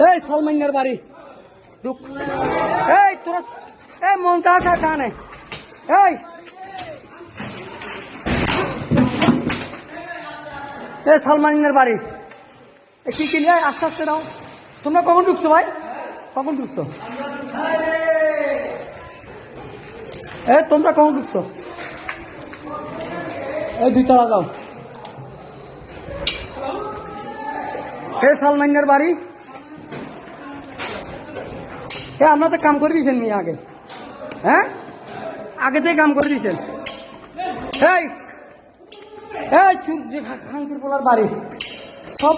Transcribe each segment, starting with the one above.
এই সালমানের বাড়ি রুক। এই তোরা এই মনটা কানে এই সালমানের বাড়ি কি কিনে আস্তে আস্তে দাও। তোমরা কখন ঢুকছো ভাই? কখন ঢুকছো? তোমরা কখন ঢুকছো? এই 2 তলা যাও। সালমানের বাড়ি আমরা তো কাম করে দিয়েছেন নি আগে। হ্যাঁ আগে থেকে কাম করে দিয়েছেন। এই এই খাঙ্কির পোলার বাড়ি সব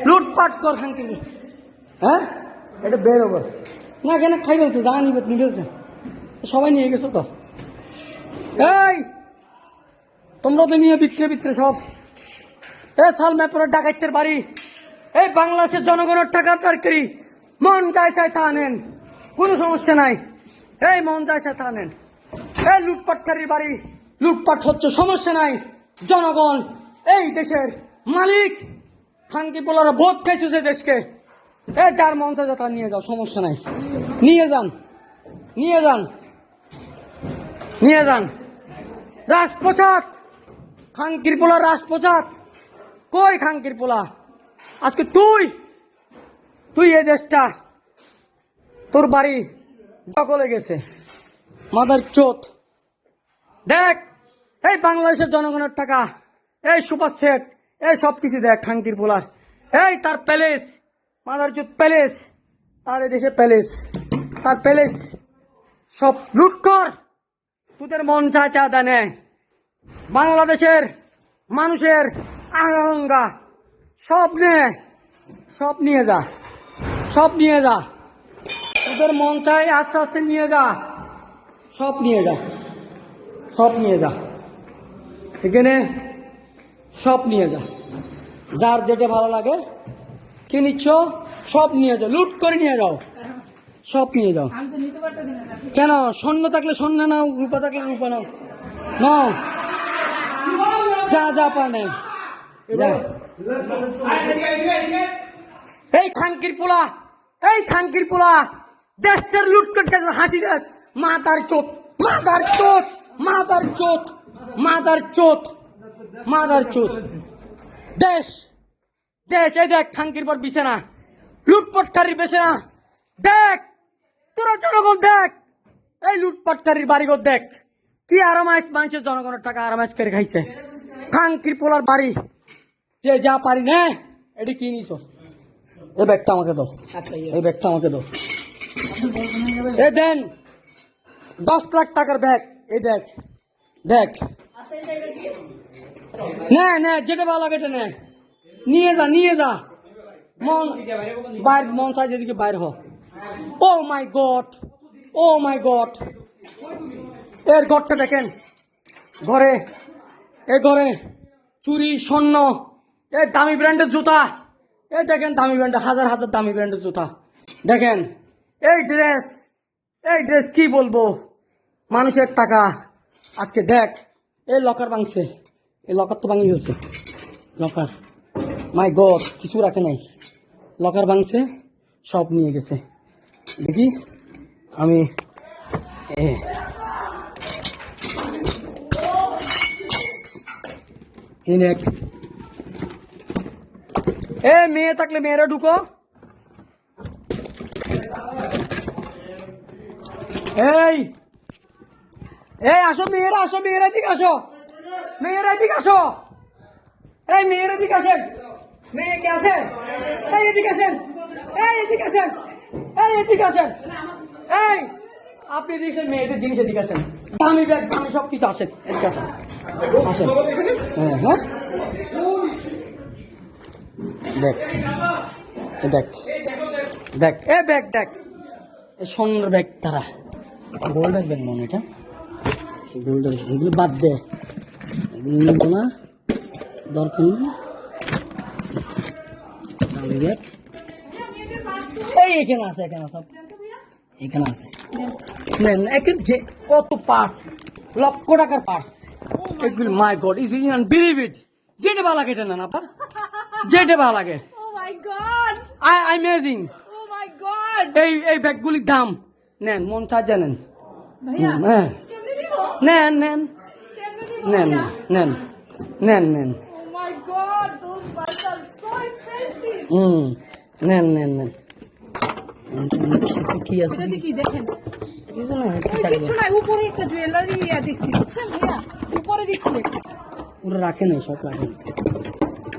লুটপাট কর খাঙ্কির। হ্যাঁ এটা বের হবে না কেন? খাই ফেলছে, জানা নিবে নিয়ে ফেলছে, সবাই নিয়ে গেছো তো। এই তোমরা তো নিয়ে বিক্রে সব। সাল ম্যাপের ডাকাইতের বাড়ি। এই বাংলাদেশের জনগণের টাকার তরকারি মন চাই তা নেন, কোনো সমস্যা নাই। এই মন চাই তা নেন। এই লুটপাটকারীর বাড়ি লুটপাট হচ্ছে, সমস্যা নাই। জনগণ এই দেশের মালিক। খাঙ্কি পোলারা ভোট খাইছে যে দেশকে। যার মন চাই তা নিয়ে যাও, সমস্যা নাই। নিয়ে যান রাজপ্রসাদ। খাঙ্কির পোলা রাজপ্রসাদ কই? খাঙ্কির পোলা আজকে তুই এই দেশটা তোর বাড়ি দখলে গেছে। মাদার চোদ দেখ, এই বাংলাদেশের জনগণের টাকা, এই সুপার সেট, এই সবকিছু দেখ খাঙ্কির পোলার। এই তার প্যালেস, মাদার চোদ প্যালেস, তার এই দেশে প্যালেস, তার প্যালেস সব লুট কর। তোদের মন চা দেনে বাংলাদেশের মানুষের আঙ্গা সব নিয়ে যা। তোদের মন চাই আস্তে আস্তে নিয়ে যা, সব নিয়ে যা এখানে সব নিয়ে যা। যার যেটা ভালো লাগে কি নিচ্ছ সব নিয়ে যাও, লুট করে নিয়ে যাও, সব নিয়ে যাও। কেন? স্বর্ণ থাকলে স্বর্ণ নাও, রূপা থাকলে রূপা নাও, যা পানে। এই খাঙ্কির পোলা দেশটার লুট করে হাসি দেশ। মাদার চোদ দেশ এই দেখ খাঙ্কির পর বিছানা, লুটপাটকারীর বিছানা দেখ। তোরা জনগণ দেখ, এই লুটপাটকারীর বাড়িঘর দেখ কি আরামাইশ, মানুষের জনগণের টাকা আরামাইশ করে খাইছে। খাঙ্কির পোলার বাড়ি যে যা পারি না। এটি কি নিছো? এই ব্যাগটা আমাকে দাও, এই দেন 10 লাখ টাকার ব্যাগ। এই দেখ না যেটা ভালো লাগে এটা নিয়ে যা। মন চাই যেদিকে বাইর হ। ও মাই গড এর ঘরটা দেখেন। ঘরে চুরি, স্বর্ণ, এই দামি ব্র্যান্ডের জুতা। এই দেখেন দামি ব্র্যান্ডের, হাজার দামি ব্র্যান্ডের জুতা দেখেন। এই ড্রেস কি বলবো, মানুষের টাকা। আজকে দেখ এই লকার ভাঙছে, এই লকার তো ভাঙি হয়েছে। লকার মাই গড কিছু রাখে নাই, লকার ভাঙছে, সব নিয়ে গেছে। দেখি আমি মেয়ে থাকলে মেয়েরা ঢুকো। এই আসো মেয়েরা দিকে আসো। এই মেয়েরা দিকে আসেন। মেয়ে কে আসেন? এই এদিকে আসেন। এই আপনি দিয়েছেন মেয়েদের জিনিস, এদিকে আসেন। দামি ব্যাগ, দামি সবকিছু আসেন, এদিকে আসেন। হ্যাঁ দেখ এই ব্যাগ দেখ, এই স্বর্ণের ব্যাগ। তারা গোল্ডের ব্যাগ মনে, এটা গোল্ডের। এগুলো বাদ দে, এগুলো নিব না, দরকার নেই। এই এখানে আছে সব, এখানে আছে। যে কত পার্স, লক্ষ টাকার পার্স এগুলো। মাই গড, ইজ ইনবিলিভ ইট। যেটা ভালো লাগে এটা না। যেটা ভালো লাগে Oh my god! Amazing Oh my god! এই ব্যাগগুলির দাম নেন মন চার জানেন ভাইয়া হ্যাঁ কেমনে দিব? নেন নেন কেমনে দিব নেন ভাইয়া? নেন নেন নেন Oh my god! Those buds are so expensive! নেন নেন নেন কি আছে এটা কি দেখেন? কিছু না ওই কিছু নাই, উপরে একটা জুয়েলারি দেখছি বুঝছেন ভাইয়া? উপরে দেখছি একটা। ওরা রাখে নাই সব রাখে